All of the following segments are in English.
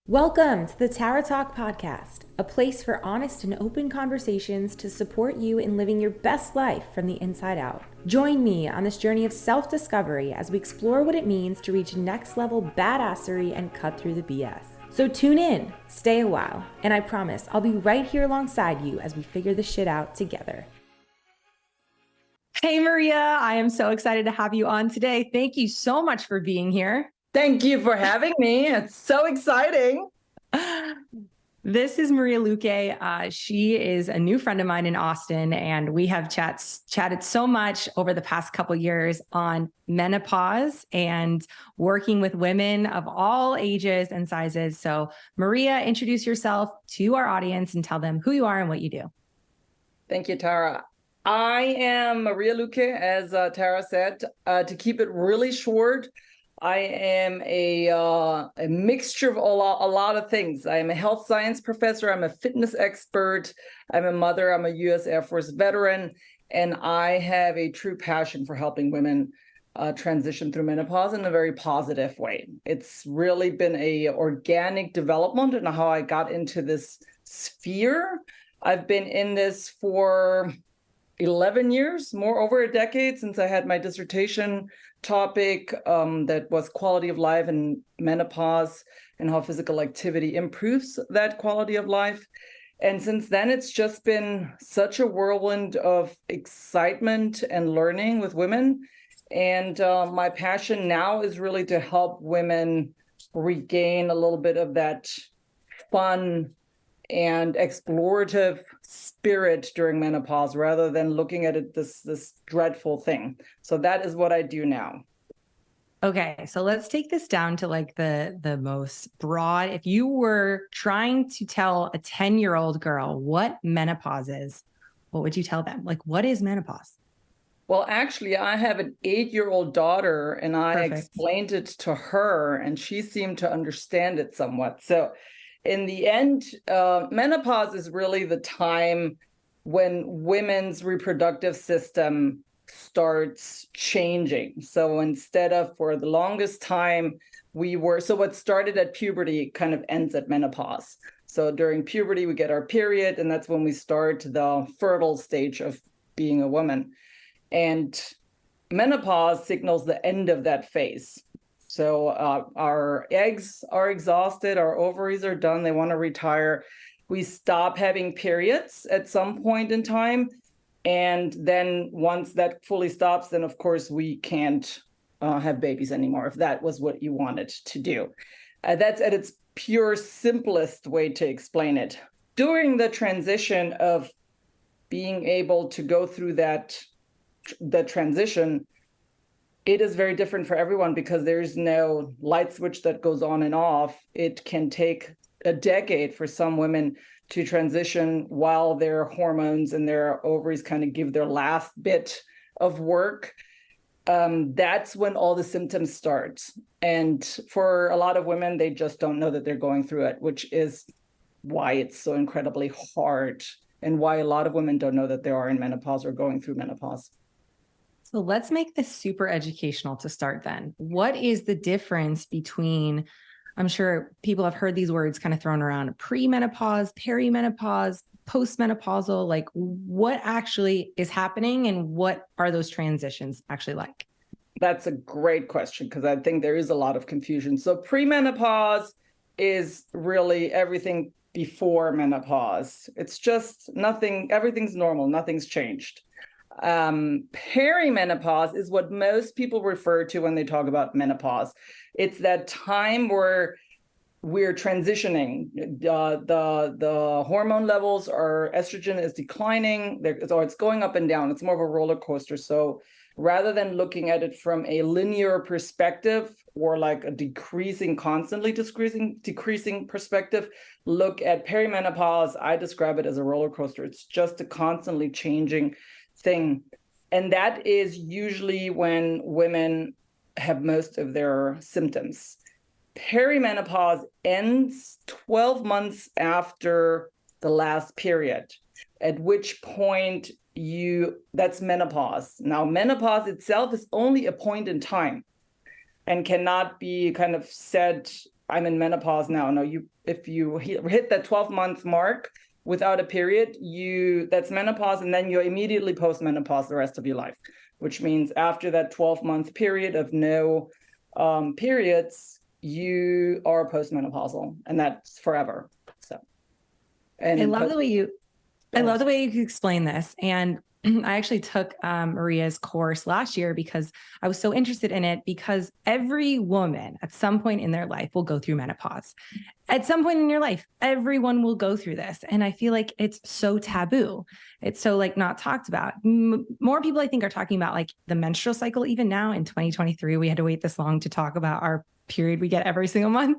Welcome to the Tara Talk podcast, a place for honest and open conversations to support you in living your best life from the inside out. Join me on this journey of self-discovery as we explore what it means to reach next level badassery and cut through the BS. So tune in, stay a while, and I promise I'll be right here alongside you as we figure this shit out together. Hey Maria, I am so excited to have you on today. Thank you so much for being here. Thank you for having me. It's so exciting. This is Maria Luque. She is a new friend of mine in Austin, and we have chatted so much over the past couple years on menopause and working with women of all ages and sizes. So Maria, introduce yourself to our audience and tell them who you are and what you do. Thank you, Tara. I am Maria Luque, as Tara said. To keep it really short, I am a mixture of a lot of things. I am a health science professor. I'm a fitness expert. I'm a mother. I'm a U.S. Air Force veteran. And I have a true passion for helping women transition through menopause in a very positive way. It's really been a organic development in how I got into this sphere. I've been in this for 11 years, more over a decade, since I had my dissertation topic that was quality of life and menopause and how physical activity improves that quality of life. And since then, it's just been such a whirlwind of excitement and learning with women. And my passion now is really to help women regain a little bit of that fun and explorative spirit during menopause rather than looking at it this dreadful thing. So that is what I do now. Okay, so let's take this down to like the most broad. If you were trying to tell a 10-year-old girl what menopause is, what would you tell them? Like, what is menopause? Well, actually, I have an 8-year-old daughter, and I explained it to her, and she seemed to understand it somewhat. So in the end, menopause is really the time when women's reproductive system starts changing. So instead of for the longest time, so what started at puberty kind of ends at menopause. So during puberty, we get our period, and that's when we start the fertile stage of being a woman. And menopause signals the end of that phase. So our eggs are exhausted, our ovaries are done, they want to retire. We stop having periods at some point in time. And then once that fully stops, then of course we can't have babies anymore, if that was what you wanted to do. That's at its pure simplest way to explain it. During the transition of being able to go through that transition, it is very different for everyone because there's no light switch that goes on and off. It can take a decade for some women to transition while their hormones and their ovaries kind of give their last bit of work. That's when all the symptoms start. And for a lot of women, they just don't know that they're going through it, which is why it's so incredibly hard and why a lot of women don't know that they are in menopause or going through menopause. So let's make this super educational to start then. What is the difference between, I'm sure people have heard these words kind of thrown around, premenopause, perimenopause, postmenopausal, like what actually is happening and what are those transitions actually like? That's a great question because I think there is a lot of confusion. So premenopause is really everything before menopause. It's just nothing, everything's normal, nothing's changed. Perimenopause is what most people refer to when they talk about menopause. It's that time where we're transitioning. The hormone levels, our estrogen is declining, so it's going up and down. It's more of a roller coaster. So rather than looking at it from a linear perspective or like a constantly decreasing perspective, look at perimenopause. I describe it as a roller coaster. It's just a constantly changing thing. And that is usually when women have most of their symptoms. Perimenopause ends 12 months after the last period, at which point that's menopause. Now, menopause itself is only a point in time and cannot be kind of said I'm in menopause now. No, if you hit that 12-month mark without a period, that's menopause, and then you're immediately post-menopause the rest of your life, which means after that 12-month period of no periods, you are postmenopausal, and that's forever. So, and I love the way you explain this. And I actually took Maria's course last year because I was so interested in it, because every woman at some point in their life will go through menopause. At some point in your life, everyone will go through this. And I feel like it's so taboo. It's so like not talked about. More people, I think, are talking about like the menstrual cycle. Even now in 2023, we had to wait this long to talk about our period we get every single month.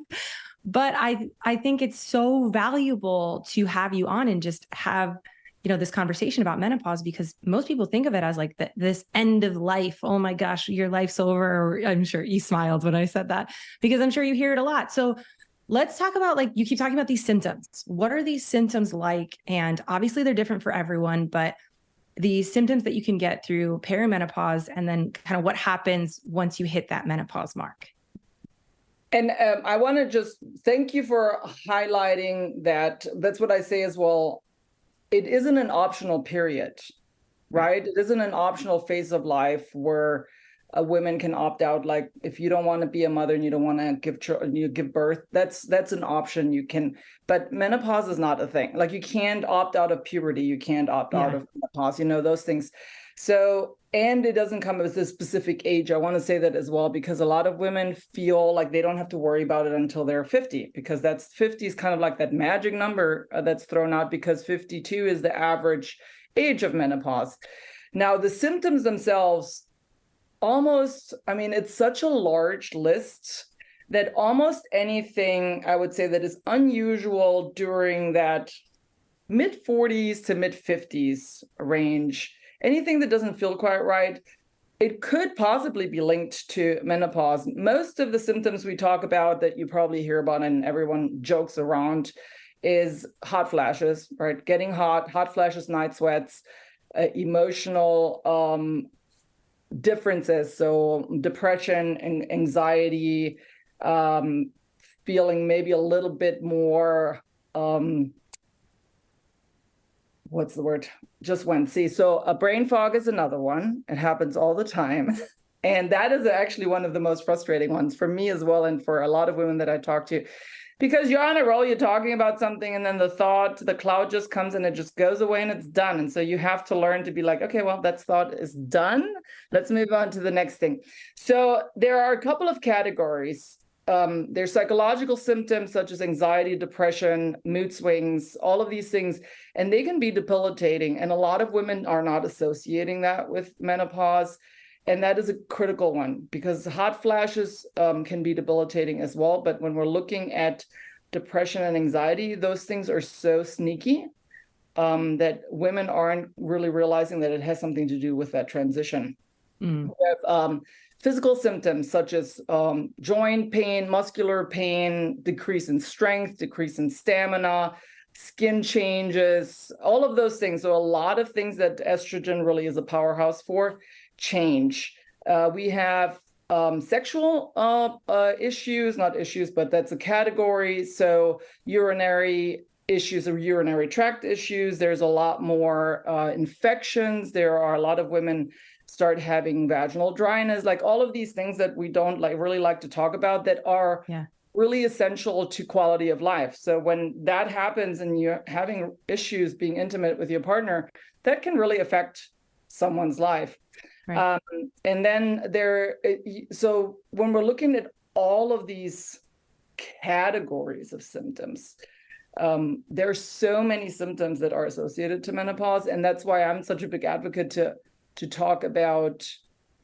But I think it's so valuable to have you on and just have, this conversation about menopause, because most people think of it as like this end of life. Oh my gosh, your life's over. I'm sure you smiled when I said that, because I'm sure you hear it a lot. So let's talk about, like, you keep talking about these symptoms. What are these symptoms like? And obviously they're different for everyone, but the symptoms that you can get through perimenopause, and then kind of what happens once you hit that menopause mark. And I want to just thank you for highlighting that. That's what I say as well. It isn't an optional period, right? It isn't an optional phase of life where women can opt out. Like, if you don't want to be a mother and you don't want to give birth, that's an option. You can, but menopause is not a thing. Like, you can't opt out of puberty. You can't opt out of menopause, those things. So, and it doesn't come with a specific age. I want to say that as well, because a lot of women feel like they don't have to worry about it until they're 50, because 50 is kind of like that magic number that's thrown out, because 52 is the average age of menopause. Now, the symptoms themselves, it's such a large list that almost anything, I would say, that is unusual during that mid 40s to mid 50s range, anything that doesn't feel quite right, it could possibly be linked to menopause. Most of the symptoms we talk about that you probably hear about and everyone jokes around is hot flashes, right? Getting hot flashes, night sweats, emotional differences. So depression and anxiety, feeling maybe a little bit more, what's the word? Just went. See, so a brain fog is another one. It happens all the time. And that is actually one of the most frustrating ones for me as well, and for a lot of women that I talk to, because you're on a roll, you're talking about something, and then the cloud just comes and it just goes away and it's done. And so you have to learn to be like, okay, well, that thought is done. Let's move on to the next thing. So there are a couple of categories. There's psychological symptoms such as anxiety, depression, mood swings, all of these things, and they can be debilitating. And a lot of women are not associating that with menopause. And that is a critical one, because hot flashes can be debilitating as well. But when we're looking at depression and anxiety, those things are so sneaky that women aren't really realizing that it has something to do with that transition. We have physical symptoms such as joint pain, muscular pain, decrease in strength, decrease in stamina, skin changes, all of those things. So a lot of things that estrogen really is a powerhouse for change. We have sexual issues, not issues, but that's a category. So urinary issues or urinary tract issues. There's a lot more infections. There are a lot of women start having vaginal dryness, like all of these things that we don't really like to talk about, that are really essential to quality of life. So when that happens and you're having issues being intimate with your partner, that can really affect someone's life. Right. And then so when we're looking at all of these categories of symptoms, there are so many symptoms that are associated to menopause. And that's why I'm such a big advocate to talk about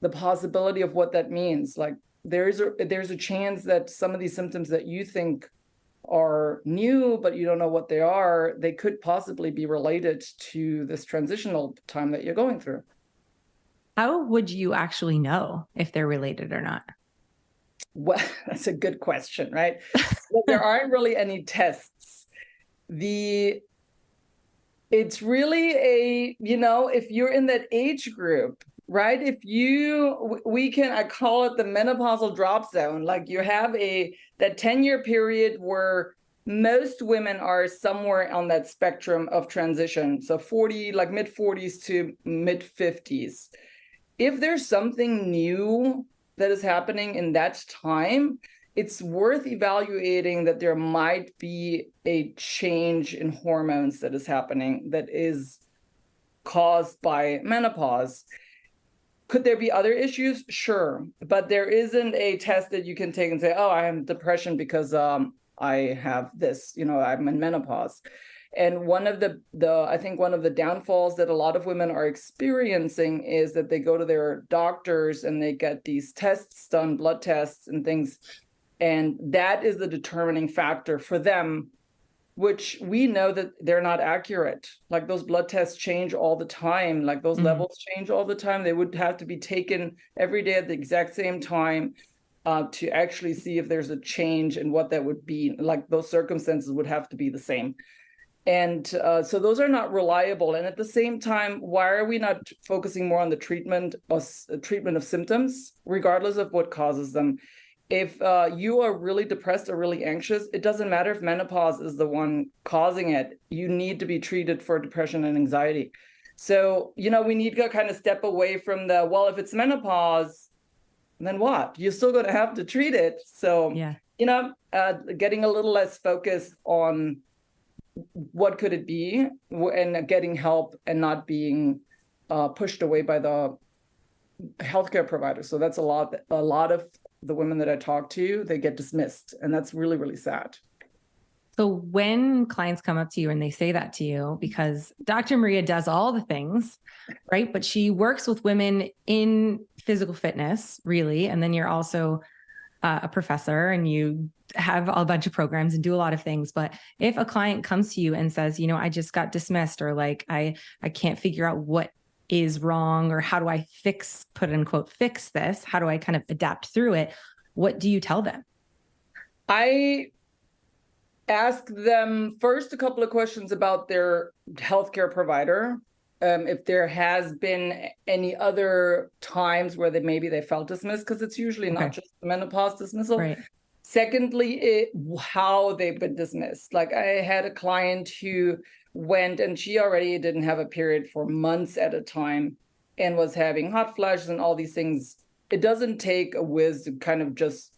the possibility of what that means. Like, there's a chance that some of these symptoms that you think are new, but you don't know what they are, they could possibly be related to this transitional time that you're going through. How would you actually know if they're related or not? Well, that's a good question, right? Well, there aren't really any tests. It's really if you're in that age group, right? I call it the menopausal drop zone. Like you have that 10-year period where most women are somewhere on that spectrum of transition. So 40, like mid 40s to mid 50s. If there's something new that is happening in that time, it's worth evaluating that there might be a change in hormones that is happening that is caused by menopause. Could there be other issues? Sure. But there isn't a test that you can take and say, oh, I have depression because I have this, I'm in menopause. And one of the I think one of the downfalls that a lot of women are experiencing is that they go to their doctors and they get these tests done, blood tests and things. And that is the determining factor for them, which we know that they're not accurate. Like those blood tests change all the time. Like those levels change all the time. They would have to be taken every day at the exact same time to actually see if there's a change and what that would be. Like those circumstances would have to be the same. And so those are not reliable. And at the same time, why are we not focusing more on the treatment of symptoms, regardless of what causes them? If you are really depressed or really anxious, it doesn't matter if menopause is the one causing it. You need to be treated for depression and anxiety. So, we need to kind of step away from if it's menopause, then what? You're still going to have to treat it. So, getting a little less focused on what could it be and getting help and not being pushed away by the healthcare providers. So that's a lot of the women that I talk to, they get dismissed. And that's really, really sad. So when clients come up to you and they say that to you, because Dr. Maria does all the things, right? But she works with women in physical fitness, really. And then you're also a professor and you have a bunch of programs and do a lot of things. But if a client comes to you and says, I just got dismissed, or like, I can't figure out what is wrong, or how do I fix this? How do I kind of adapt through it? What do you tell them? I ask them first a couple of questions about their healthcare provider. If there has been any other times where maybe they felt dismissed, because it's usually not just the menopause dismissal. Right. Secondly, how they've been dismissed. Like I had a client who went and she already didn't have a period for months at a time and was having hot flashes and all these things. It doesn't take a whiz to kind of just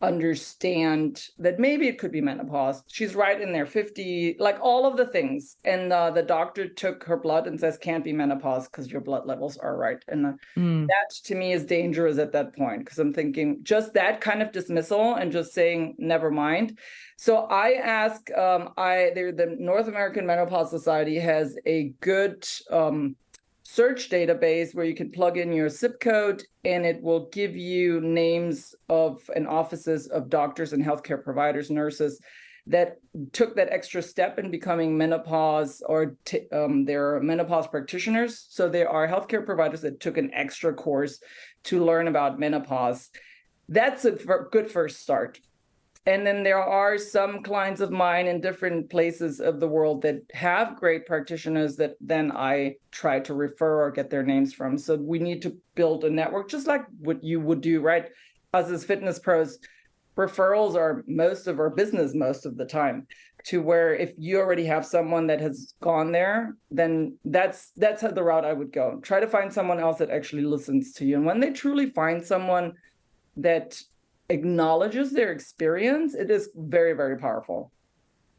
understand that maybe it could be menopause. She's right in there, 50, like all of the things. And the doctor took her blood and says, can't be menopause because your blood levels are right. And that to me is dangerous at that point, because I'm thinking just that kind of dismissal and just saying, never mind. So I ask, the North American Menopause Society has a good search database where you can plug in your zip code and it will give you names of and offices of doctors and healthcare providers, nurses that took that extra step in becoming menopause or they're menopause practitioners. So there are healthcare providers that took an extra course to learn about menopause. That's a good first start. And then there are some clients of mine in different places of the world that have great practitioners that then I try to refer or get their names from. So we need to build a network, just like what you would do, right? Us as fitness pros, referrals are most of our business most of the time, to where if you already have someone that has gone there, then that's the route I would go. Try to find someone else that actually listens to you. And when they truly find someone that acknowledges their experience, it is very, very powerful.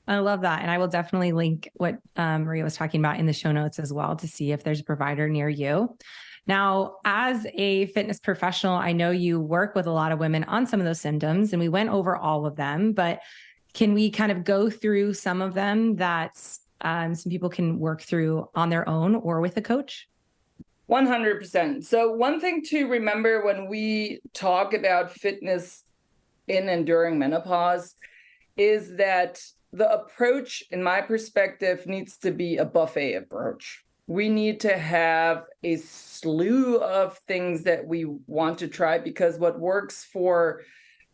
I love that. And I will definitely link what Maria was talking about in the show notes as well to see if there's a provider near you. Now, as a fitness professional, I know you work with a lot of women on some of those symptoms, and we went over all of them, but can we kind of go through some of them that some people can work through on their own or with a coach? 100%. So one thing to remember when we talk about fitness in and during menopause is that the approach, in my perspective, needs to be a buffet approach. We need to have a slew of things that we want to try, because what works for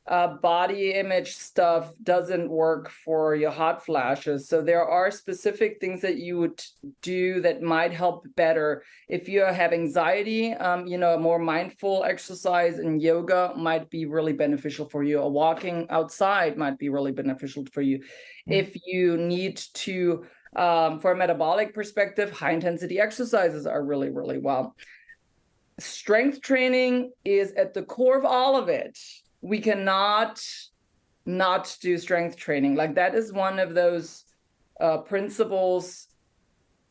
body image stuff doesn't work for your hot flashes. So there are specific things that you would do that might help better. If you have anxiety, a more mindful exercise and yoga might be really beneficial for you. Or walking outside might be really beneficial for you. If you need to, for a metabolic perspective, high intensity exercises are really, really well. Strength training is at the core of all of it. We cannot not do strength training. Like that is one of those principles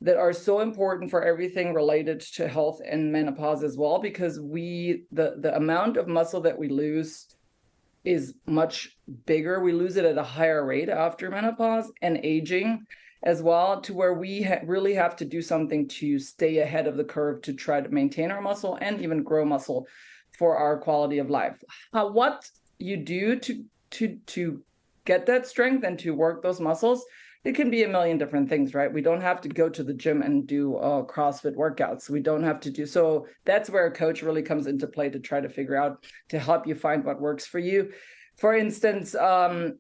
that are so important for everything related to health and menopause as well, because the amount of muscle that we lose is much bigger. We lose it at a higher rate after menopause and aging as well, to where we really have to do something to stay ahead of the curve to try to maintain our muscle and even grow muscle for our quality of life. What you do to get that strength and to work those muscles, it can be a million different things, right? We don't have to go to the gym and do CrossFit workouts. We don't have to do, so that's where a coach really comes into play to try to figure out, to help you find what works for you. For instance, yoga,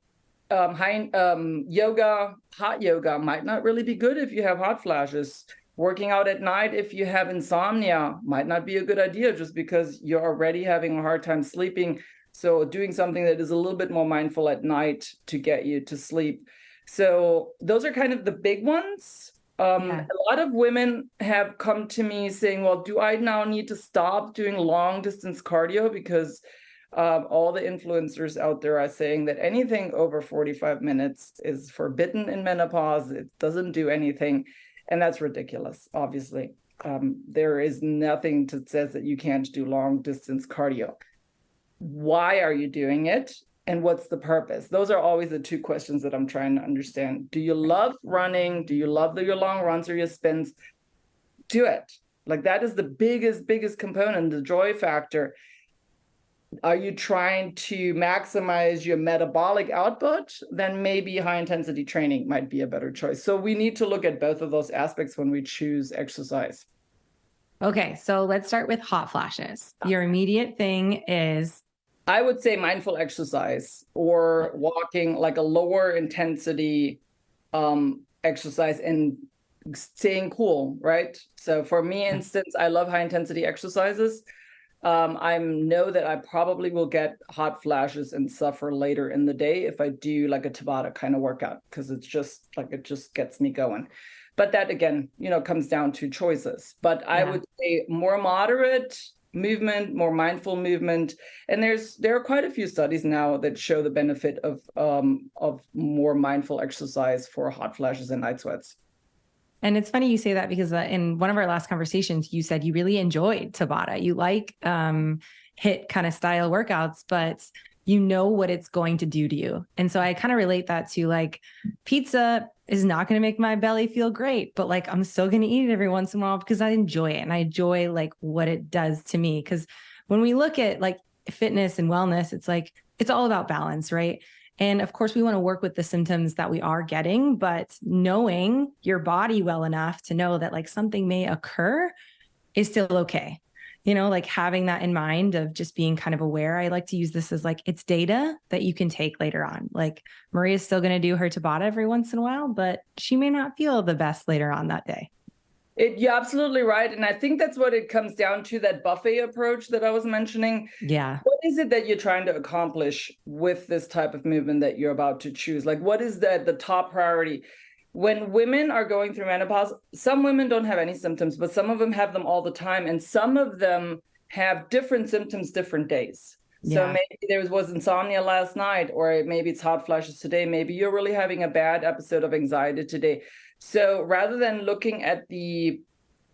hot yoga might not really be good if you have hot flashes. Working out at night, if you have insomnia, might not be a good idea, just because you're already having a hard time sleeping. So doing something that is a little bit more mindful at night to get you to sleep. So those are kind of the big ones. A lot of women have come to me saying, well, do I now need to stop doing long distance cardio? Because all the influencers out there are saying that anything over 45 minutes is forbidden in menopause. It doesn't do anything. And that's ridiculous, obviously. There is nothing that says that you can't do long distance cardio. Why are you doing it? And what's the purpose? Those are always the two questions that I'm trying to understand. Do you love running? Do you love your long runs or your spins? Do it. Like that is the biggest component, the joy factor. Are you trying to maximize your metabolic output? Then maybe high intensity training might be a better choice. So we need to look at both of those aspects when we choose exercise. Okay, so let's start with hot flashes. Your immediate thing is? I would say mindful exercise or walking, like a lower intensity exercise, and staying cool, right? So for me, instance, I love high intensity exercises. I know that I probably will get hot flashes and suffer later in the day if I do like a Tabata kind of workout, because it's just like, it just gets me going. But that again, comes down to choices. But I would say more moderate movement, more mindful movement. And there are quite a few studies now that show the benefit of more mindful exercise for hot flashes and night sweats. And it's funny you say that, because in one of our last conversations, you said you really enjoyed Tabata. You like HIIT kind of style workouts, but you know what it's going to do to you. And so I kind of relate that to like pizza is not going to make my belly feel great, but like I'm still going to eat it every once in a while because I enjoy it and I enjoy like what it does to me. Because when we look at like fitness and wellness, it's like, it's all about balance, right? And of course, we want to work with the symptoms that we are getting, but knowing your body well enough to know that like something may occur is still okay. Like having that in mind of just being kind of aware. I like to use this as like, it's data that you can take later on. Like Maria's still going to do her Tabata every once in a while, but she may not feel the best later on that day. You're absolutely right. And I think that's what it comes down to, that buffet approach that I was mentioning. Yeah. What is it that you're trying to accomplish with this type of movement that you're about to choose? Like, what is the top priority? When women are going through menopause, some women don't have any symptoms, but some of them have them all the time. And some of them have different symptoms, different days. So maybe there was insomnia last night, or maybe it's hot flashes today. Maybe you're really having a bad episode of anxiety today. So rather than looking at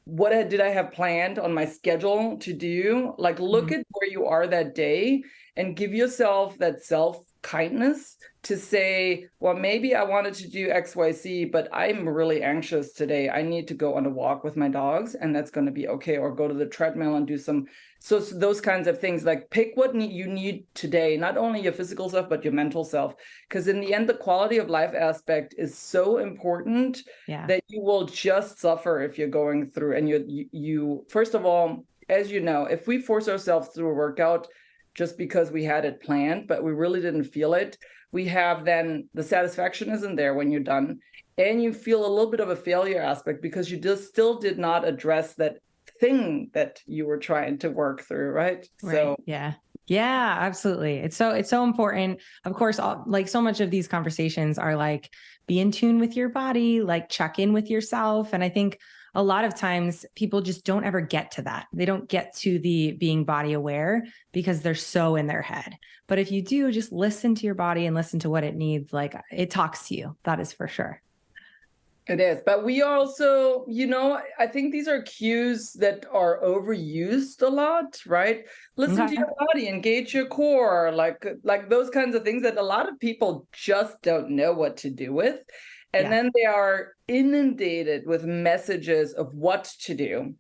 what did I have planned on my schedule to do, like look at where you are that day and give yourself that self-kindness to say, well, maybe I wanted to do XYZ, but I'm really anxious today. I need to go on a walk with my dogs, and that's going to be okay. Or go to the treadmill and do some. So those kinds of things, like pick what you need today, not only your physical self, but your mental self. Because in the end, the quality of life aspect is so important that you will just suffer if you're going through. And you first of all, as you know, if we force ourselves through a workout, just because we had it planned, but we really didn't feel it. We have then the satisfaction isn't there when you're done. And you feel a little bit of a failure aspect because you just still did not address that thing that you were trying to work through, right? So yeah. Yeah, absolutely. It's so important. Of course, like so much of these conversations are like, be in tune with your body, like check in with yourself. And I think a lot of times people just don't ever get to that. They don't get to the being body aware because they're so in their head. But if you do, just listen to your body and listen to what it needs, like it talks to you. That is for sure. It is. But we also, I think these are cues that are overused a lot, right? Listen to your body, engage your core, like those kinds of things that a lot of people just don't know what to do with. And then they are inundated with messages of what to do.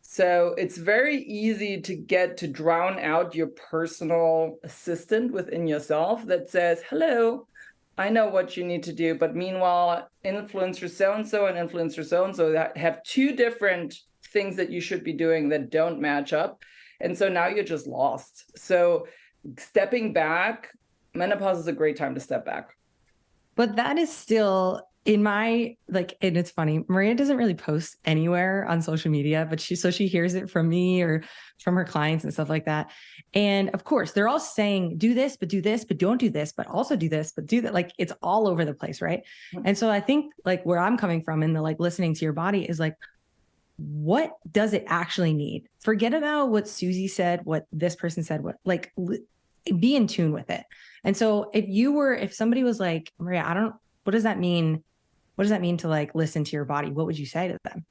So it's very easy to drown out your personal assistant within yourself that says, hello, I know what you need to do. But meanwhile, influencer so-and-so and influencer so-and-so that have two different things that you should be doing that don't match up. And so now you're just lost. So stepping back, menopause is a great time to step back. But that is still in my, like, and it's funny, Maria doesn't really post anywhere on social media, but she hears it from me or from her clients and stuff like that. And of course, they're all saying, do this, but don't do this, but also do this, but do that. Like, it's all over the place. Right. Mm-hmm. And so I think like where I'm coming from in the like listening to your body is like, what does it actually need? Forget about what Susie said, what this person said, be in tune with it. And so if somebody was like, Maria, what does that mean? What does that mean to like listen to your body? What would you say to them?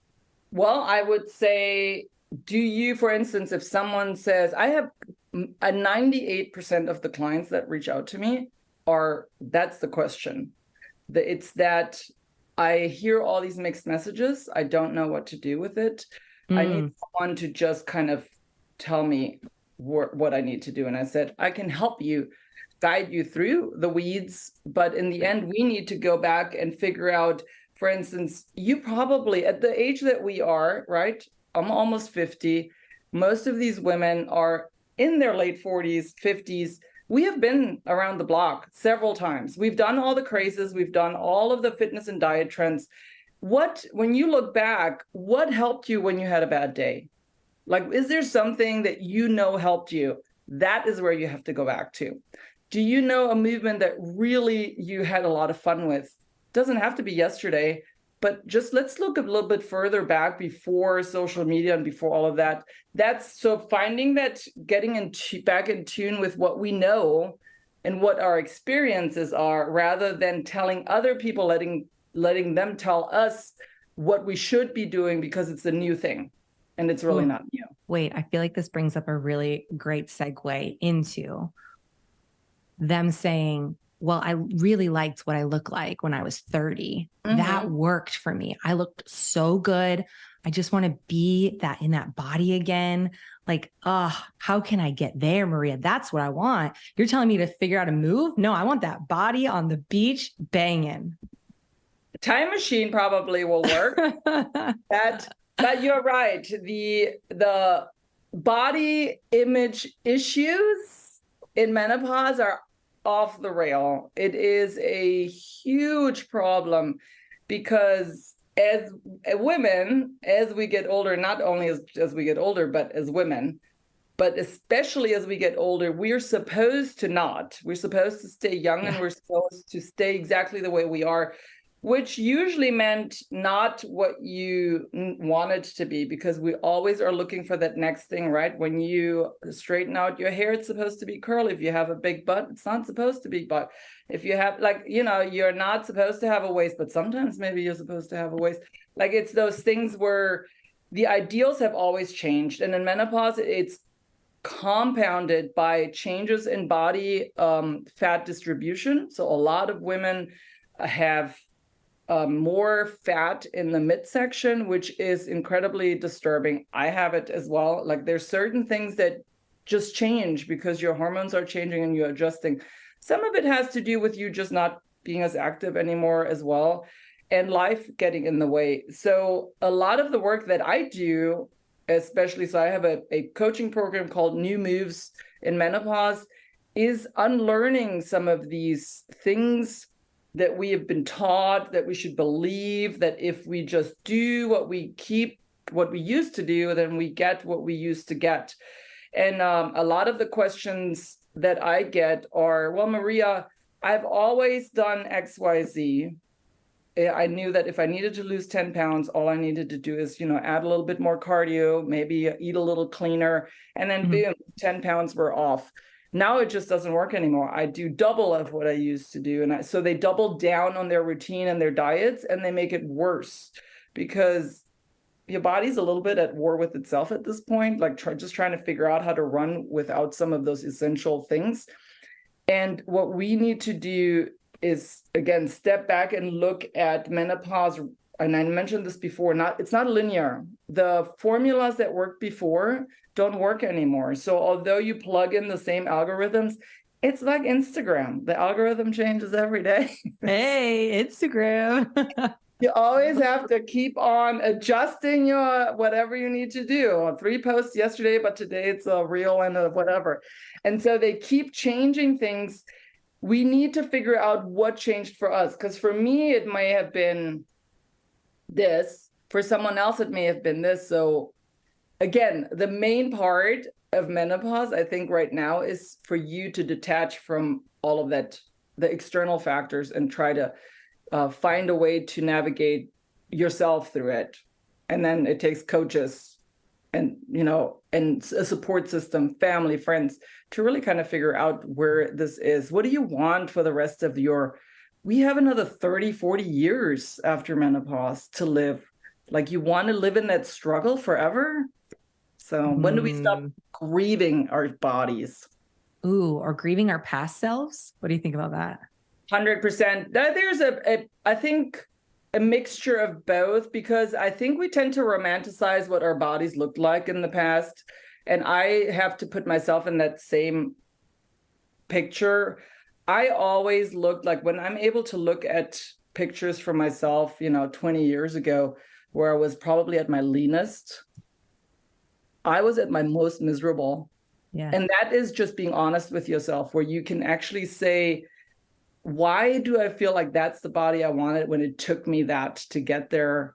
Well, I would say, do you, for instance, if someone says, I have a 98% of the clients that reach out to me that's the question. It's that I hear all these mixed messages. I don't know what to do with it. I need someone to just kind of tell me what I need to do. And I said, I can help you, guide you through the weeds. But in the end, we need to go back and figure out, for instance, you probably at the age that we are, right? I'm almost 50. Most of these women are in their late 40s, 50s. We have been around the block several times. We've done all the crazes. We've done all of the fitness and diet trends. When you look back, what helped you when you had a bad day? Like, is there something that helped you? That is where you have to go back to. Do you know a movement that really you had a lot of fun with? Doesn't have to be yesterday, but just let's look a little bit further back before social media and before all of that. That's so finding that, getting back in tune with what we know and what our experiences are, rather than telling other people, letting them tell us what we should be doing because it's a new thing. And it's really not new. Wait, I feel like this brings up a really great segue into them saying, well, I really liked what I looked like when I was 30. Mm-hmm. That worked for me. I looked so good. I just want to be in that body again. Like, how can I get there, Maria? That's what I want. You're telling me to figure out a move? No, I want that body on the beach banging. The time machine probably will work. But you're right. The body image issues in menopause are off the rail. It is a huge problem because as women, as we get older, not only as we get older, but as women, but especially as we get older, we're supposed to stay young. Yeah. And we're supposed to stay exactly the way we are, which usually meant not what you wanted to be, because we always are looking for that next thing, right? When you straighten out your hair, it's supposed to be curly. If you have a big butt, it's not supposed to be butt. If you have you're not supposed to have a waist, but sometimes maybe you're supposed to have a waist. Like, it's those things where the ideals have always changed. And in menopause, it's compounded by changes in body fat distribution. So a lot of women have more fat in the midsection, which is incredibly disturbing. I have it as well. Like, there's certain things that just change because your hormones are changing and you're adjusting. Some of it has to do with you just not being as active anymore as well, and life getting in the way. So a lot of the work that I do especially, so I have a coaching program called New Moves in Menopause, is unlearning some of these things that we have been taught, that we should believe, that if we just do what we used to do, then we get what we used to get. And a lot of the questions that I get are, well, Maria, I've always done XYZ. I knew that if I needed to lose 10 pounds, all I needed to do is, add a little bit more cardio, maybe eat a little cleaner, and then boom, 10 pounds were off. Now it just doesn't work anymore. I do double of what I used to do. And so they double down on their routine and their diets, and they make it worse because your body's a little bit at war with itself at this point, like just trying to figure out how to run without some of those essential things. And what we need to do is, again, step back and look at menopause. And I mentioned this before, it's not linear. The formulas that worked before don't work anymore. So although you plug in the same algorithms, it's like Instagram. The algorithm changes every day. Hey, Instagram. You always have to keep on adjusting your whatever you need to do. 3 posts yesterday, but today it's a reel and a whatever. And so they keep changing things. We need to figure out what changed for us. Because for me, it may have been this. For someone else, it may have been this. So again, the main part of menopause, I think right now, is for you to detach from all of that, the external factors, and try to find a way to navigate yourself through it. And then it takes coaches and, and a support system, family, friends, to really kind of figure out where this is. What do you want for the rest of we have another 30, 40 years after menopause to live. Like, you want to live in that struggle forever? So when do we stop grieving our bodies? Ooh, or grieving our past selves? What do you think about that? 100%. There's I think a mixture of both, because I think we tend to romanticize what our bodies looked like in the past. And I have to put myself in that same picture. I always looked like, when I'm able to look at pictures from myself, 20 years ago, where I was probably at my leanest, I was at my most miserable. Yeah. And that is just being honest with yourself, where you can actually say, why do I feel like that's the body I wanted when it took me that to get there?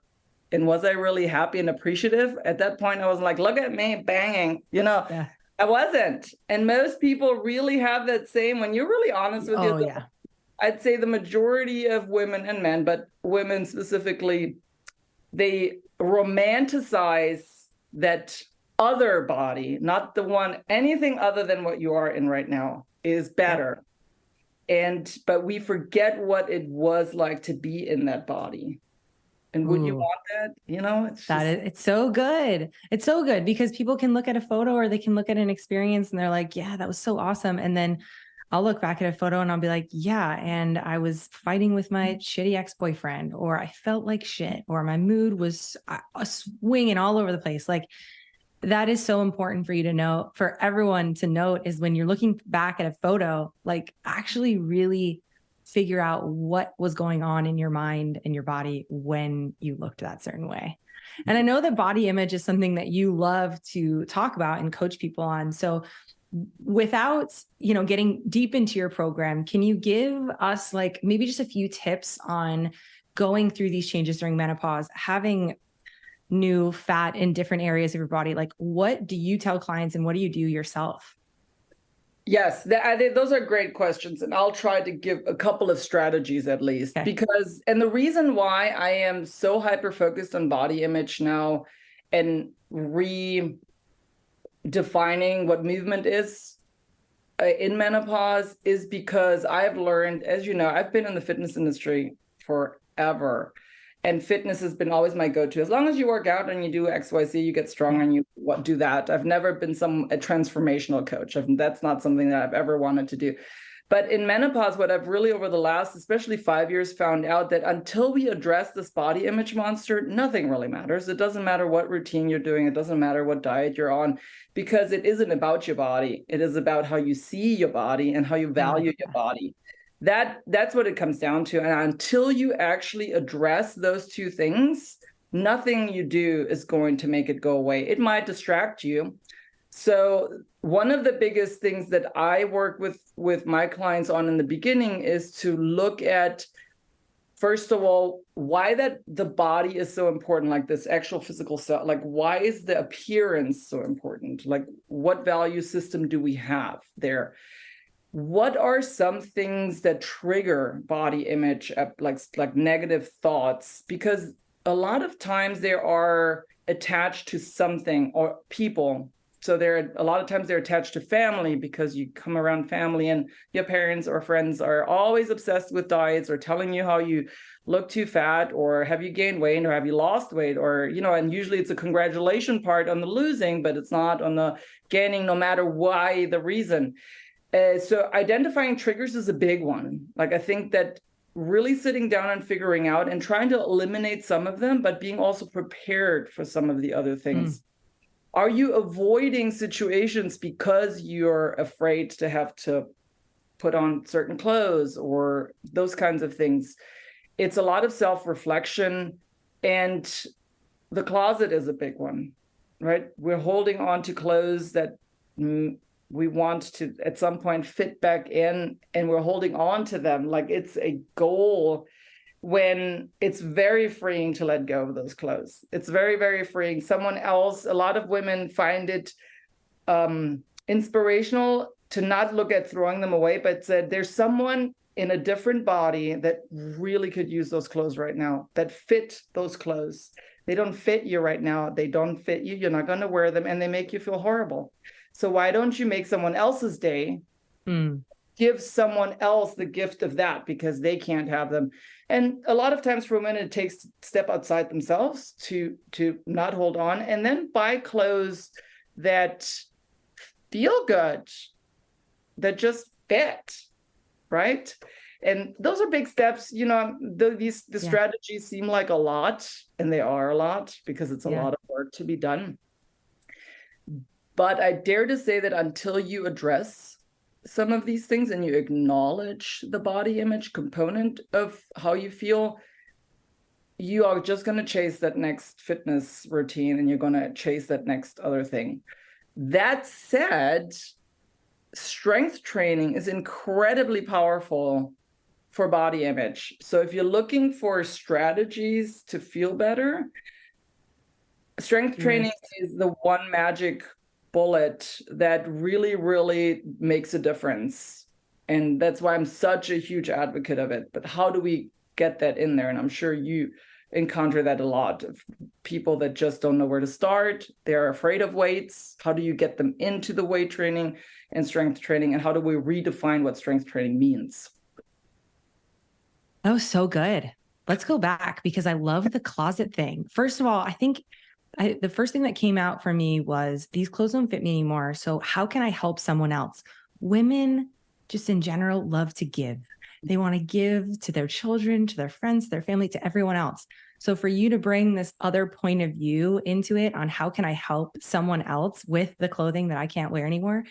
And was I really happy and appreciative? At that point, I was like, look at me banging, Yeah. I wasn't. And most people really have that same, when you're really honest with yourself. Yeah. I'd say the majority of women and men, but women specifically, they romanticize that other body, not the one, anything other than what you are in right now is better. But we forget what it was like to be in that body. And would you want that? It's so good. It's so good because people can look at a photo or they can look at an experience and they're like, yeah, that was so awesome. And then I'll look back at a photo and I'll be like, yeah, and I was fighting with my shitty ex-boyfriend, or I felt like shit, or my mood was swinging all over the place. Like, that is so important for you to know, for everyone to note, is when you're looking back at a photo, like, actually really figure out what was going on in your mind and your body when you looked that certain way. And I know that body image is something that you love to talk about and coach people on. So without, getting deep into your program, can you give us like maybe just a few tips on going through these changes during menopause, having new fat in different areas of your body? Like, what do you tell clients and what do you do yourself? Yes, those are great questions. And I'll try to give a couple of strategies at least, because, and the reason why I am so hyper-focused on body image now and redefining what movement is in menopause is because I've learned, as you know, I've been in the fitness industry forever. And fitness has been always my go-to. As long as you work out and you do XYZ, you get strong and you do that. I've never been a transformational coach. That's not something that I've ever wanted to do. But in menopause, what I've really, over the last, especially 5 years, found out that until we address this body image monster, nothing really matters. It doesn't matter what routine you're doing. It doesn't matter what diet you're on, because it isn't about your body. It is about how you see your body and how you value your body. That's what it comes down to. And until you actually address those two things, nothing you do is going to make it go away. It might distract you. So one of the biggest things that I work with my clients on in the beginning is to look at, first of all, why that the body is so important, like this actual physical self, like why is the appearance so important? Like what value system do we have there? What are some things that trigger body image, like negative thoughts? Because a lot of times they are attached to something or people. So a lot of times they're attached to family, because you come around family and your parents or friends are always obsessed with diets or telling you how you look too fat, or have you gained weight, or have you lost weight, or, and usually it's a congratulation part on the losing, but it's not on the gaining, no matter why the reason. So identifying triggers is a big one. Like, I think that really sitting down and figuring out and trying to eliminate some of them, but being also prepared for some of the other things. Are you avoiding situations because you're afraid to have to put on certain clothes or those kinds of things? It's a lot of self-reflection, and the closet is a big one, right? We're holding on to clothes that we want to at some point fit back in, and we're holding on to them like it's a goal, when it's very freeing to let go of those clothes. It's very, very freeing. A lot of women find it inspirational to not look at throwing them away, but said there's someone in a different body that really could use those clothes right now, that fit those clothes. They don't fit you right now. They don't fit you. You're not going to wear them, and they make you feel horrible. So why don't you make someone else's day, give someone else the gift of that, because they can't have them. And a lot of times for women, it takes to step outside themselves to not hold on, and then buy clothes that feel good, that just fit, right? And those are big steps. The strategies seem like a lot, and they are a lot, because it's a lot of work to be done. But I dare to say that until you address some of these things and you acknowledge the body image component of how you feel, you are just going to chase that next fitness routine, and you're going to chase that next other thing. That said, strength training is incredibly powerful for body image. So if you're looking for strategies to feel better, strength training is the one magic bullet that really, really makes a difference. And that's why I'm such a huge advocate of it. But how do we get that in there? And I'm sure you encounter that a lot, of people that just don't know where to start. They're afraid of weights. How do you get them into the weight training and strength training? And how do we redefine what strength training means? Oh, so good. Let's go back, because I love the closet thing. First of all, I think the first thing that came out for me was these clothes don't fit me anymore. So how can I help someone else? Women just in general love to give. They want to give to their children, to their friends, to their family, to everyone else. So for you to bring this other point of view into it on how can I help someone else with the clothing that I can't wear anymore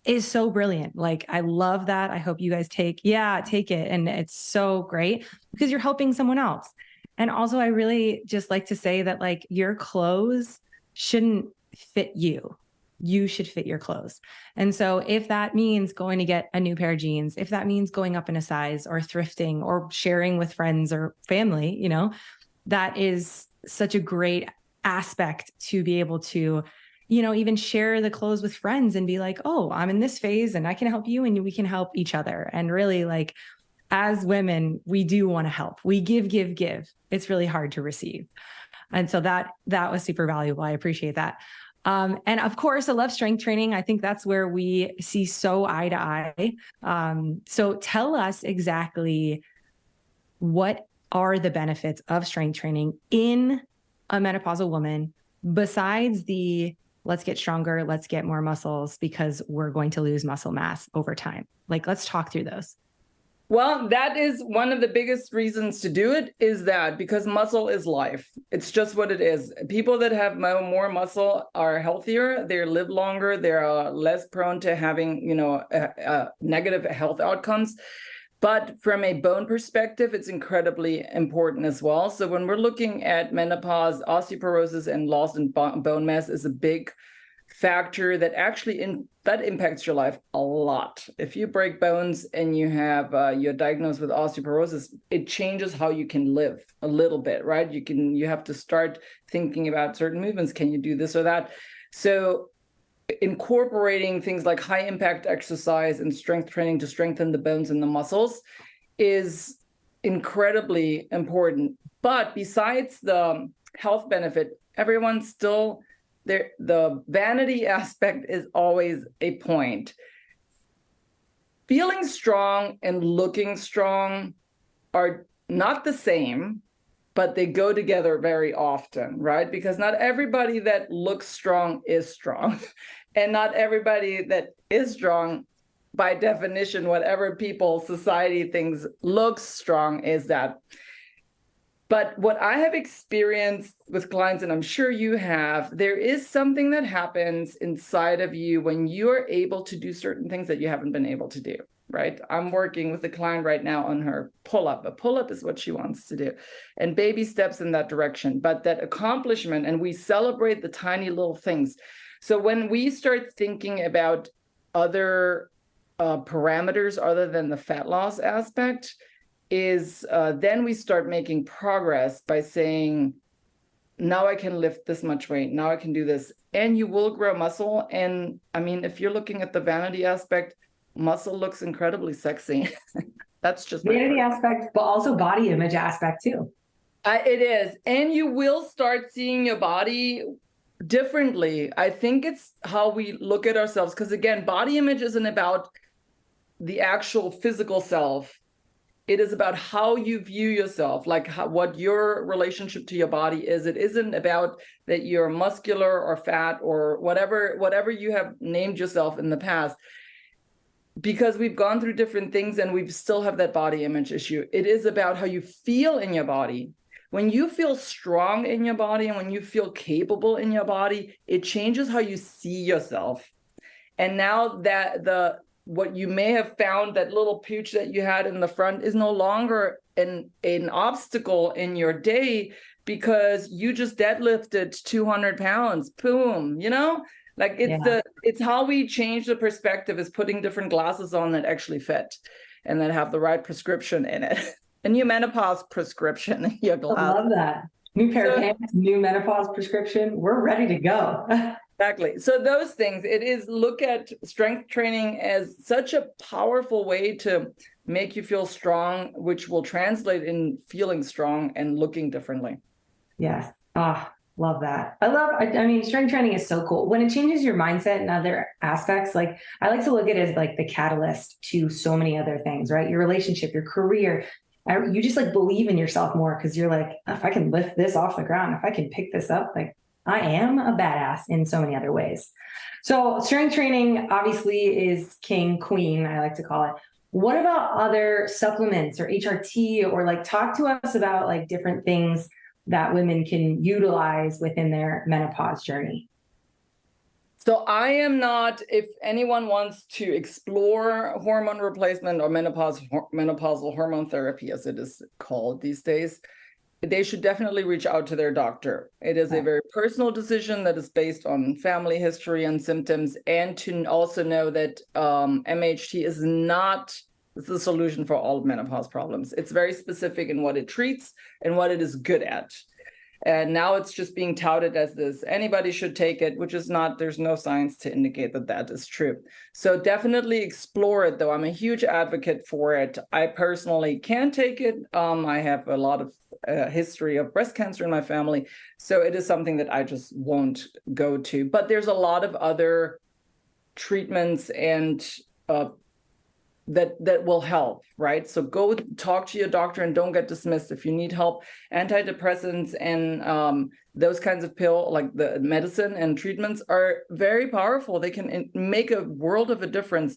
is so brilliant. Like, I love that. I hope you guys take it. And it's so great, because you're helping someone else. And also, I really just like to say that, like, your clothes shouldn't fit you. You should fit your clothes. And so if that means going to get a new pair of jeans, if that means going up in a size, or thrifting, or sharing with friends or family, that is such a great aspect to be able to, even share the clothes with friends and be like, oh, I'm in this phase and I can help you, and we can help each other. And really, like, as women, we do want to help. We give. It's really hard to receive. And so that was super valuable. I appreciate that. And of course, I love strength training. I think that's where we see so eye to eye. So tell us exactly, what are the benefits of strength training in a menopausal woman, besides the let's get stronger, let's get more muscles, because we're going to lose muscle mass over time? Like, let's talk through those. Well, that is one of the biggest reasons to do it, is that because muscle is life. It's just what it is. People that have more muscle are healthier, they live longer, they're less prone to having, negative health outcomes. But from a bone perspective, it's incredibly important as well. So when we're looking at menopause, osteoporosis and loss in bone mass is a big factor that actually that impacts your life a lot. If you break bones and you have you're diagnosed with osteoporosis, it changes how you can live a little bit, right? You have to start thinking about certain movements. Can you do this or that? So incorporating things like high impact exercise and strength training to strengthen the bones and the muscles is incredibly important. But besides the health benefit, everyone's still there. The vanity aspect is always a point. Feeling strong and looking strong are not the same, but they go together very often, right? Because not everybody that looks strong is strong. And not everybody that is strong, by definition, whatever society thinks looks strong is that. But what I have experienced with clients, and I'm sure you have, there is something that happens inside of you when you are able to do certain things that you haven't been able to do, right? I'm working with a client right now on her pull-up. A pull-up is what she wants to do, and baby steps in that direction. But that accomplishment, and we celebrate the tiny little things. So when we start thinking about other parameters other than the fat loss aspect, then we start making progress by saying, now I can lift this much weight, now I can do this, and you will grow muscle. And I mean, if you're looking at the vanity aspect, muscle looks incredibly sexy. That's just vanity aspect, but also body image aspect too. It is. And you will start seeing your body differently. I think it's how we look at ourselves, because again, body image isn't about the actual physical self. It is about how you view yourself, like what your relationship to your body is. It isn't about that you're muscular or fat or whatever you have named yourself in the past, because we've gone through different things and we still have that body image issue. It is about how you feel in your body. When you feel strong in your body and when you feel capable in your body, it changes how you see yourself. And now that what you may have found, that little pooch that you had in the front, is no longer an obstacle in your day because you just deadlifted 200 pounds. Boom, like it's how we change the perspective, is putting different glasses on that actually fit and that have the right prescription in it. A new menopause prescription in your glass. I love that. New pair of pants, new menopause prescription. We're ready to go. Exactly. So those things, it is, look at strength training as such a powerful way to make you feel strong, which will translate in feeling strong and looking differently. Yes. Love that. I mean, strength training is so cool. When it changes your mindset and other aspects, like I like to look at it as like the catalyst to so many other things, right? Your relationship, your career. You just like believe in yourself more because you're like, if I can lift this off the ground, if I can pick this up, like I am a badass in so many other ways. So strength training obviously is king, queen, I like to call it. What about other supplements or HRT, or like talk to us about like different things that women can utilize within their menopause journey? So I am not, if anyone wants to explore hormone replacement or menopausal hormone therapy, as it is called these days, they should definitely reach out to their doctor. It is a very personal decision that is based on family history and symptoms, and to also know that MHT is not the solution for all menopause problems. It's very specific in what it treats and what it is good at. And now it's just being touted as this, anybody should take it, which is not, there's no science to indicate that that is true. So definitely explore it, though. I'm a huge advocate for it. I personally can take it. I have a lot of history of breast cancer in my family. So it is something that I just won't go to. But there's a lot of other treatments and that will help, right? So go talk to your doctor and don't get dismissed if you need help. Antidepressants and those kinds of like the medicine and treatments are very powerful. They can make a world of a difference.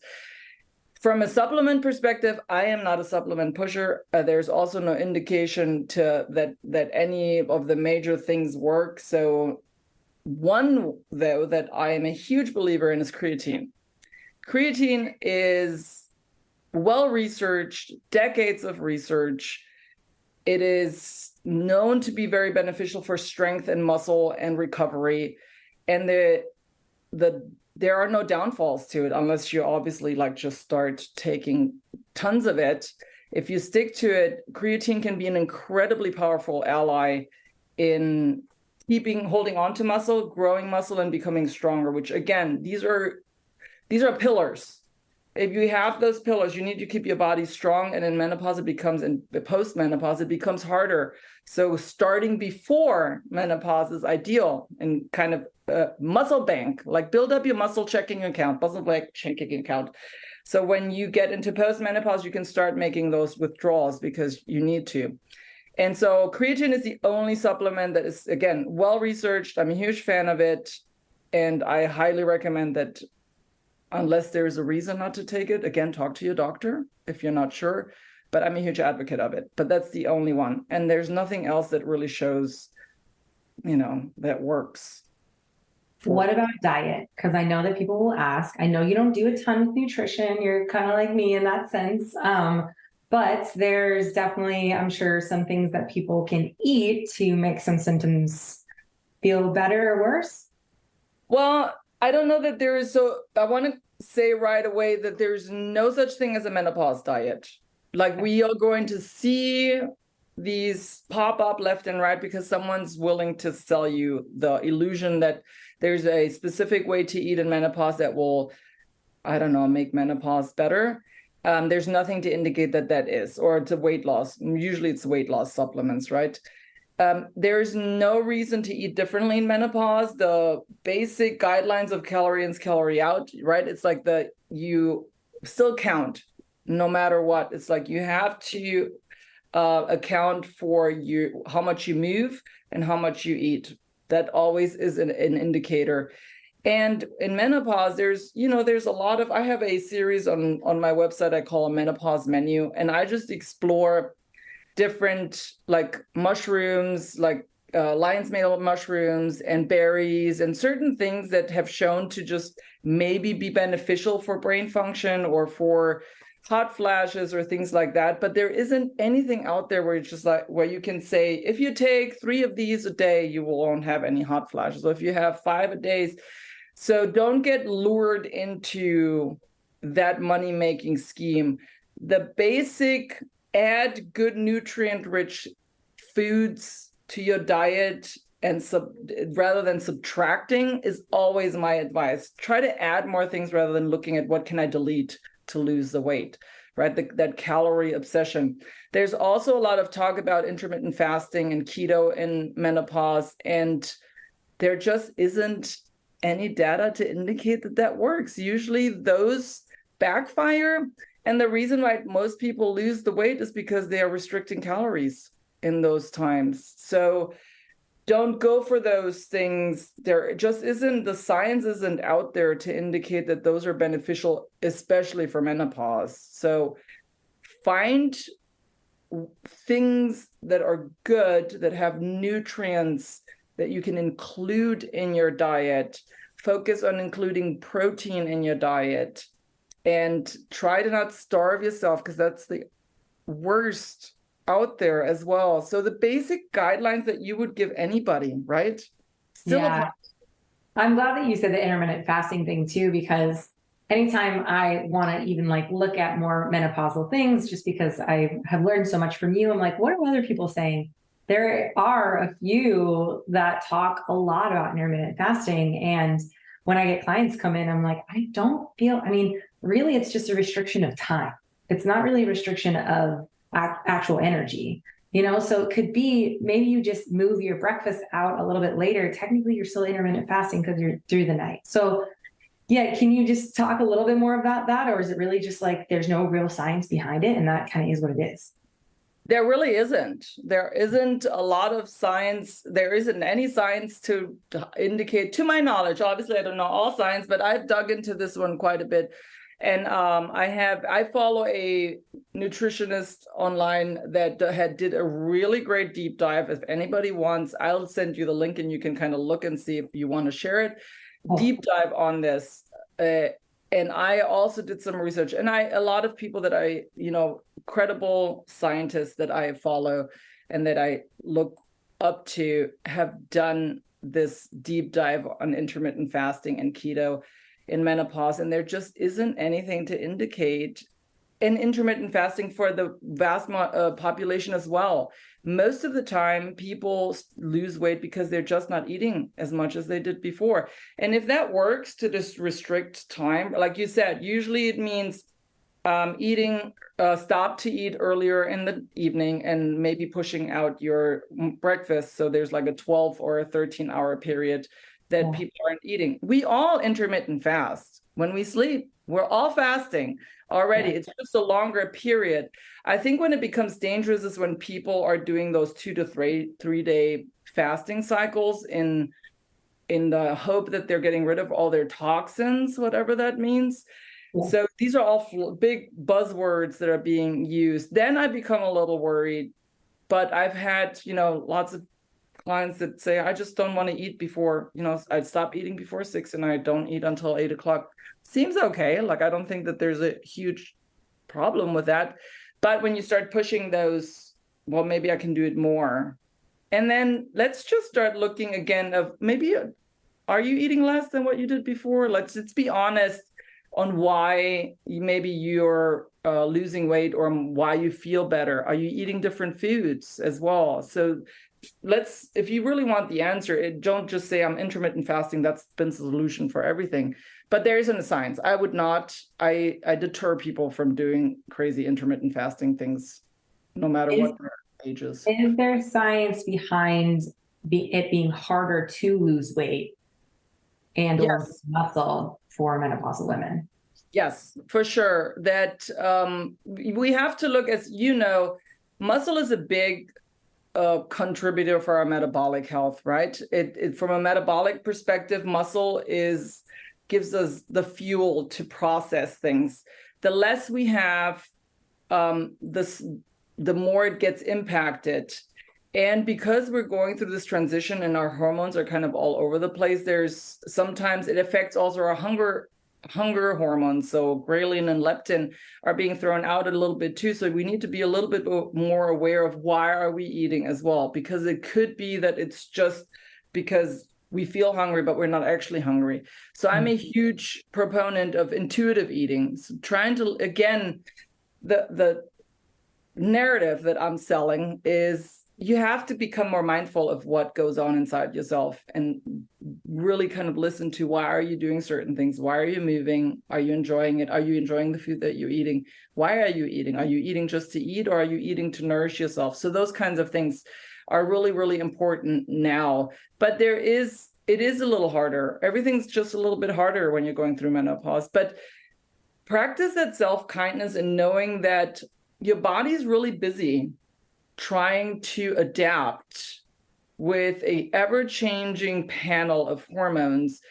From a supplement perspective, I am not a supplement pusher. There's also no indication that any of the major things work. So one, though, that I am a huge believer in is creatine. Creatine is well-researched, decades of research. It is known to be very beneficial for strength and muscle and recovery. And there are no downfalls to it unless you obviously like just start taking tons of it. If you stick to it, creatine can be an incredibly powerful ally in holding on to muscle, growing muscle, and becoming stronger, which again, these are pillars. If you have those pillars, you need to keep your body strong. And in menopause, in post-menopause, it becomes harder. So starting before menopause is ideal, and kind of muscle bank, like build up your muscle checking account. So when you get into post-menopause, you can start making those withdrawals because you need to. And so creatine is the only supplement that is, again, well-researched. I'm a huge fan of it. And I highly recommend that unless there's a reason not to take it, again, talk to your doctor if you're not sure. But I'm a huge advocate of it. But that's the only one. And there's nothing else that really shows, that works. What about diet? Because I know that people will ask. I know you don't do a ton with nutrition. You're kind of like me in that sense. But there's definitely, I'm sure, some things that people can eat to make some symptoms feel better or worse. Well, I don't know that there is. So I want to say right away that there's no such thing as a menopause diet. Like, we are going to see these pop up left and right because someone's willing to sell you the illusion that there's a specific way to eat in menopause that will, I don't know, make menopause better. There's nothing to indicate that is, or it's a weight loss. Usually it's weight loss supplements, right? There's no reason to eat differently in menopause. The basic guidelines of calorie in, calorie out, right? It's like you still count no matter what. It's like you have to account for how much you move and how much you eat. That always is an indicator. And in menopause, there's a lot of, I have a series on my website I call a menopause menu, and I just explore different like mushrooms, like lion's mane mushrooms and berries and certain things that have shown to just maybe be beneficial for brain function or for hot flashes or things like that. But there isn't anything out there where it's just like where you can say, if you take 3 of these a day, you won't have any hot flashes. Or if you have 5 a day. So don't get lured into that money-making scheme. The basic add good nutrient-rich foods to your diet and rather than subtracting is always my advice. Try to add more things rather than looking at what can I delete to lose the weight, right? That calorie obsession. There's also a lot of talk about intermittent fasting and keto in menopause, and there just isn't any data to indicate that works. Usually those backfire. And the reason why most people lose the weight is because they are restricting calories in those times. So don't go for those things. There just isn't, the science isn't out there to indicate that those are beneficial, especially for menopause. So find things that are good, that have nutrients that you can include in your diet. Focus on including protein in your diet, and try to not starve yourself, because that's the worst out there as well. So the basic guidelines that you would give anybody, right? Still apply. I'm glad that you said the intermittent fasting thing too, because anytime I want to even like look at more menopausal things, just because I have learned so much from you, I'm like, what are other people saying? There are a few that talk a lot about intermittent fasting. And when I get clients come in, I'm like, I don't feel, really, it's just a restriction of time. It's not really a restriction of actual energy, so it could be maybe you just move your breakfast out a little bit later. Technically, you're still intermittent fasting because you're through the night. So yeah, can you just talk a little bit more about that? Or is it really just like there's no real science behind it and that kind of is what it is? There really isn't. There isn't a lot of science. There isn't any science to indicate, to my knowledge. Obviously, I don't know all science, but I've dug into this one quite a bit. And I follow a nutritionist online that did a really great deep dive. If anybody wants, I'll send you the link and you can kind of look and see if you want to share it. Deep dive on this. And I also did some research, and a lot of people that credible scientists that I follow and that I look up to have done this deep dive on intermittent fasting and keto in menopause. And there just isn't anything to indicate in intermittent fasting for the vast population as well. Most of the time, people lose weight because they're just not eating as much as they did before. And if that works to just restrict time, like you said, usually it means stop to eat earlier in the evening and maybe pushing out your breakfast. So there's like a 12 or a 13-hour period that people aren't eating. We all intermittent fast. When we sleep, we're all fasting already. It's just a longer period. I think when it becomes dangerous is when people are doing those 2 to 3 day fasting cycles in the hope that they're getting rid of all their toxins, whatever that means. Yeah. So these are all big buzzwords that are being used. Then I become a little worried, but I've had, lots of clients that say, I just don't want to eat before, I stop eating before 6 and I don't eat until 8 o'clock. Seems okay. Like, I don't think that there's a huge problem with that. But when you start pushing those, well, maybe I can do it more. And then let's just start looking again of maybe, are you eating less than what you did before? Let's be honest on why maybe you're losing weight or why you feel better. Are you eating different foods as well? So if you really want the answer, don't just say I'm intermittent fasting. That's been the solution for everything. But there isn't a science. I deter people from doing crazy intermittent fasting things, no matter what their age is. Is there science behind it being harder to lose weight and or muscle for menopausal women? Yes, for sure. That we have to look, as muscle is a big contributor for our metabolic health, right? It from a metabolic perspective, muscle gives us the fuel to process things. The less we have, the more it gets impacted. And because we're going through this transition and our hormones are kind of all over the place, sometimes it affects also our hunger hormones. So ghrelin and leptin are being thrown out a little bit too. So we need to be a little bit more aware of why are we eating as well, because it could be that it's just because we feel hungry, but we're not actually hungry. So I'm a huge proponent of intuitive eating. So trying to, again, the narrative that I'm selling is you have to become more mindful of what goes on inside yourself and really kind of listen to why are you doing certain things? Why are you moving? Are you enjoying it? Are you enjoying the food that you're eating? Why are you eating? Are you eating just to eat or are you eating to nourish yourself? So those kinds of things are really, really important now. But it is a little harder. Everything's just a little bit harder when you're going through menopause. But practice that self-kindness and knowing that your body's really busy trying to adapt with a ever-changing panel of hormones.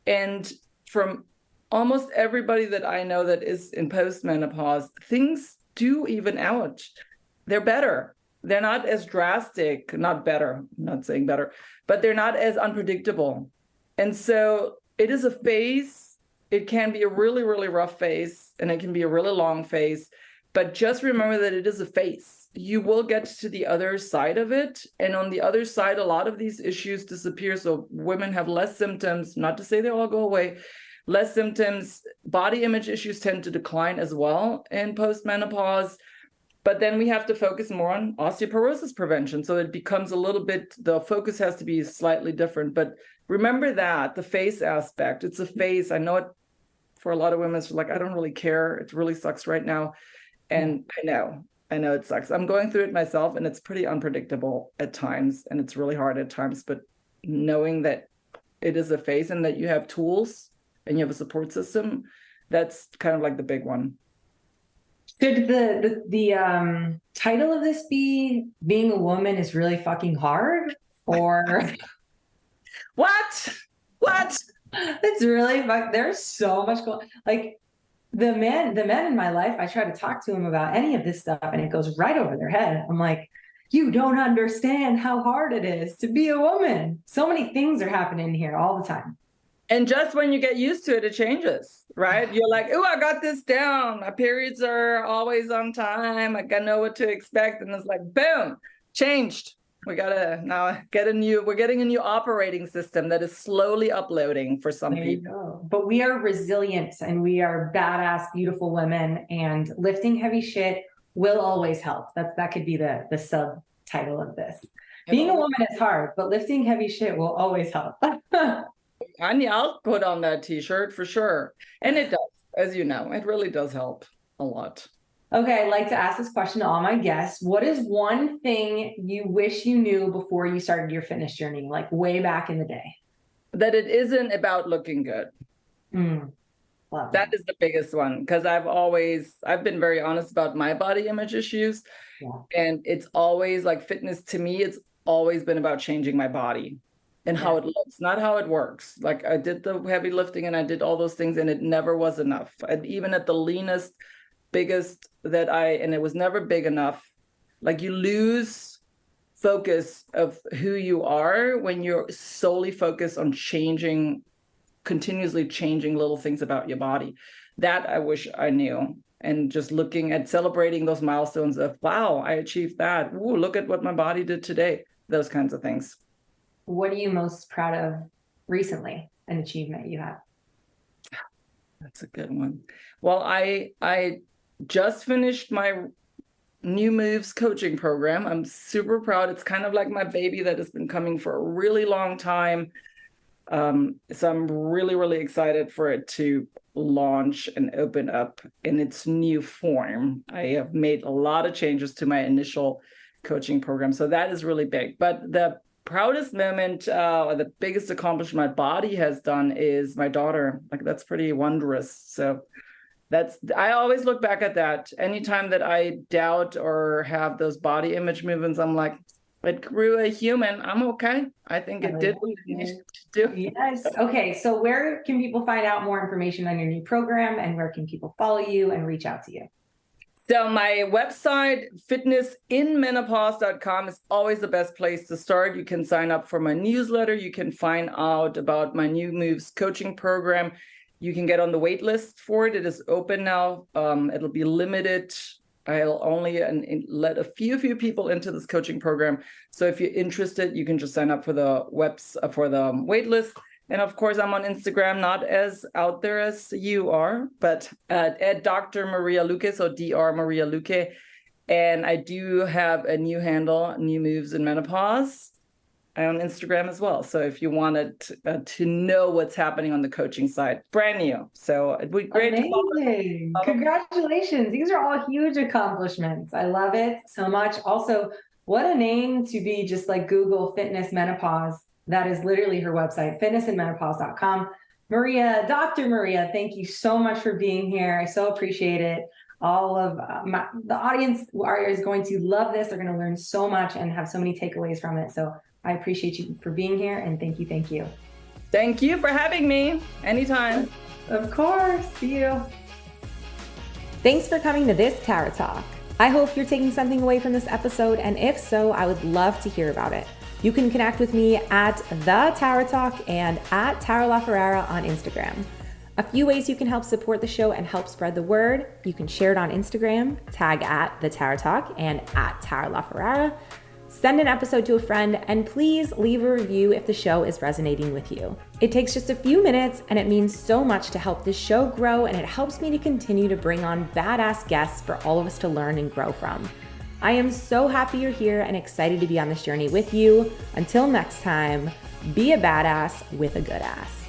And from almost everybody that I know that is in postmenopause, things do even out. They're better. They're not as drastic, not better, I'm not saying better, but they're not as unpredictable. And so it is a phase. It can be a really, really rough phase, and it can be a really long phase. But just remember that it is a phase. You will get to the other side of it. And on the other side, a lot of these issues disappear. So women have less symptoms, not to say they all go away, less symptoms. Body image issues tend to decline as well in postmenopause. But then we have to focus more on osteoporosis prevention. So it becomes a little bit, the focus has to be slightly different. But remember that, the phase aspect, it's a phase. I know it for a lot of women, it's like, I don't really care. It really sucks right now. And I know it sucks. I'm going through it myself, and it's pretty unpredictable at times, and it's really hard at times. But knowing that it is a phase and that you have tools and you have a support system, that's kind of like the big one. Should the title of this be "Being a Woman is Really Fucking Hard"? Or what? It's really there's so much going. Like the men in my life, I try to talk to them about any of this stuff, and it goes right over their head. I'm like, you don't understand how hard it is to be a woman. So many things are happening here all the time. And just when you get used to it, it changes, right? You're like, oh, I got this down. My periods are always on time. I know what to expect. And it's like, boom, changed. We gotta now we're getting a new operating system that is slowly uploading for some people. But we are resilient and we are badass, beautiful women, and lifting heavy shit will always help. That could be the subtitle of this. Being a woman is hard, but lifting heavy shit will always help. I'll put on that t-shirt for sure. And it does, as you know, it really does help a lot. Okay, I'd like to ask this question to all my guests. What is one thing you wish you knew before you started your fitness journey, like way back in the day? That it isn't about looking good. Love that is the biggest one, because I've been very honest about my body image issues. Yeah. And it's always like fitness to me, it's always been about changing my body and how it looks, not how it works. Like I did the heavy lifting and I did all those things and it never was enough. And even at the leanest, biggest and it was never big enough. Like you lose focus of who you are when you're solely focused on continuously changing little things about your body. That I wish I knew. And just looking at celebrating those milestones of, wow, I achieved that. Ooh, look at what my body did today. Those kinds of things. What are you most proud of recently, an achievement you have? That's a good one. Well, I just finished my New Moves coaching program. I'm super proud. It's kind of like my baby that has been coming for a really long time. So I'm really, really excited for it to launch and open up in its new form. I have made a lot of changes to my initial coaching program. So that is really big. But the proudest moment, or the biggest accomplishment my body has done is my daughter. Like that's pretty wondrous. So I always look back at that. Anytime that I doubt or have those body image movements, I'm like, it grew a human. I'm okay. I think it did what it needed to do. Yes. Okay. So where can people find out more information on your new program, and where can people follow you and reach out to you? So my website, fitnessinmenopause.com, is always the best place to start. You can sign up for my newsletter. You can find out about my New Moves coaching program. You can get on the wait list for it. It is open now. It'll be limited. I'll only let a few people into this coaching program. So if you're interested, you can just sign up for the wait list. And of course, I'm on Instagram, not as out there as you are, but at Dr. Maria Luque, so Dr. Maria Luque. And I do have a new handle, New Moves in Menopause, on Instagram as well. So if you wanted to know what's happening on the coaching side, brand new. So it'd be great. Amazing. Congratulations. These are all huge accomplishments. I love it so much. Also, what a name to be just like Google fitness menopause. That is literally her website, fitnessinmenopause.com. Maria, Dr. Maria, thank you so much for being here. I so appreciate it. All of the audience is going to love this. They're going to learn so much and have so many takeaways from it. So I appreciate you for being here, and thank you. Thank you. Thank you for having me. Anytime. Of course. See you. Thanks for coming to this Tara Talk. I hope you're taking something away from this episode, and if so, I would love to hear about it. You can connect with me at The Tara Talk and at Tara LaFerrara on Instagram. A few ways you can help support the show and help spread the word. You can share it on Instagram, tag at The Tara Talk and at Tara LaFerrara. Send an episode to a friend, and please leave a review if the show is resonating with you. It takes just a few minutes, and it means so much to help this show grow, and it helps me to continue to bring on badass guests for all of us to learn and grow from. I am so happy you're here and excited to be on this journey with you. Until next time, be a badass with a good ass.